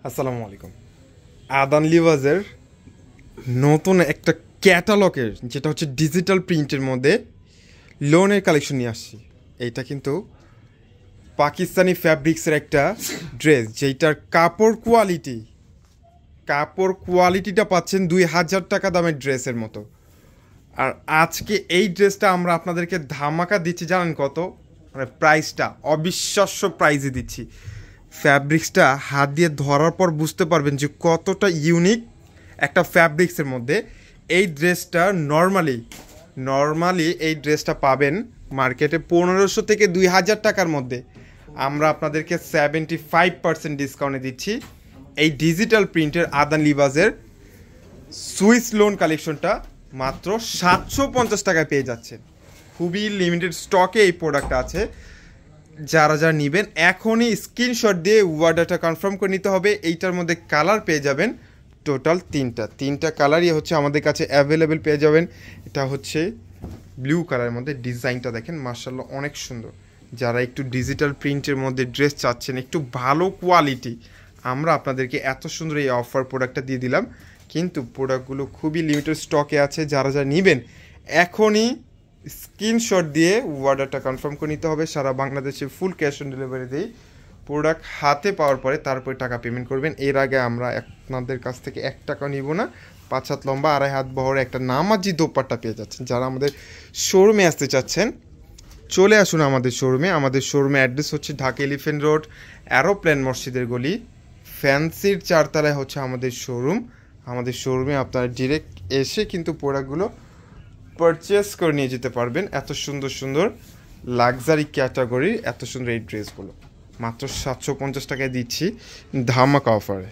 আসসালামু আলাইকুম। আদান লিভাজের নতুন একটা ক্যাটালগের যেটা হচ্ছে ডিজিটাল প্রিন্টের মধ্যে লোনের কালেকশন নিয়ে আসছি। এইটা কিন্তু পাকিস্তানি ফ্যাব্রিক্সের একটা ড্রেস, যেটার কাপড় কোয়ালিটিটা পাচ্ছেন 2000 টাকা দামের ড্রেসের মতো। আর আজকে এই ড্রেসটা আমরা আপনাদেরকে ধামাকা দিচ্ছি, জানেন কত? মানে প্রাইসটা অবিশ্বাস্য প্রাইসে দিচ্ছি। ফ্যাব্রিক্সটা হাত দিয়ে ধরার পর বুঝতে পারবেন যে কতটা ইউনিক একটা ফ্যাব্রিক্সের মধ্যে। এই ড্রেসটা নর্মালি এই ড্রেসটা পাবেন মার্কেটে 1500 থেকে 2000 টাকার মধ্যে। আমরা আপনাদেরকে 75% ডিসকাউন্টে দিচ্ছি। এই ডিজিটাল প্রিন্টের আদান লিবাজের সুইস লোন কালেকশনটা মাত্র 750 টাকায় পেয়ে যাচ্ছেন। খুবই লিমিটেড স্টকে এই প্রোডাক্টটা আছে। যারা নেবেন এখনই স্ক্রিনশট দিয়ে অর্ডারটা কনফার্ম করে নিতে হবে। এইটার মধ্যে কালার পেয়ে যাবেন টোটাল তিনটা কালারই হচ্ছে আমাদের কাছে অ্যাভেলেবেল পেয়ে যাবেন। এটা হচ্ছে ব্লু কালারের মধ্যে, ডিজাইনটা দেখেন মাশাআল্লাহ অনেক সুন্দর। যারা একটু ডিজিটাল প্রিন্টের মধ্যে ড্রেস চাচ্ছেন, একটু ভালো কোয়ালিটি, আমরা আপনাদেরকে এত সুন্দর এই অফার প্রোডাক্টটা দিয়ে দিলাম। কিন্তু প্রোডাক্টগুলো খুবই লিমিটেড স্টকে আছে। যারা নেবেন এখনই স্ক্রিনশট দিয়ে অর্ডারটা কনফার্ম করে নিতে হবে। সারা বাংলাদেশে ফুল ক্যাশ অন ডেলিভারি দিই। প্রোডাক্ট হাতে পাওয়ার পরে তারপরে টাকা পেমেন্ট করবেন। এর আগে আমরা আপনাদের কাছ থেকে 1 টাকা নিব না। 5 হাত লম্বা 2.5 হাত বহরে একটা নামাজি দোপাট্টা পেয়ে যাচ্ছেন। যারা আমাদের শোরুমে আসতে চাচ্ছেন চলে আসুন আমাদের শোরুমে। আমাদের শোরুমে অ্যাড্রেস হচ্ছে ঢাকা এলিফেন্ট রোড, অ্যারোপ্লেন মসজিদের গলি, ফ্যান্সির 4 তলায় হচ্ছে আমাদের শোরুম। আমাদের শোরুমে আপনারা ডিরেক্ট এসে কিন্তু প্রোডাক্টগুলো পারচেস করে নিয়ে যেতে পারবেন। এত সুন্দর সুন্দর লাক্সারি ক্যাটাগরির এত সুন্দর এই ড্রেসগুলো মাত্র 750 টাকায় দিচ্ছি ধামাকা অফারে।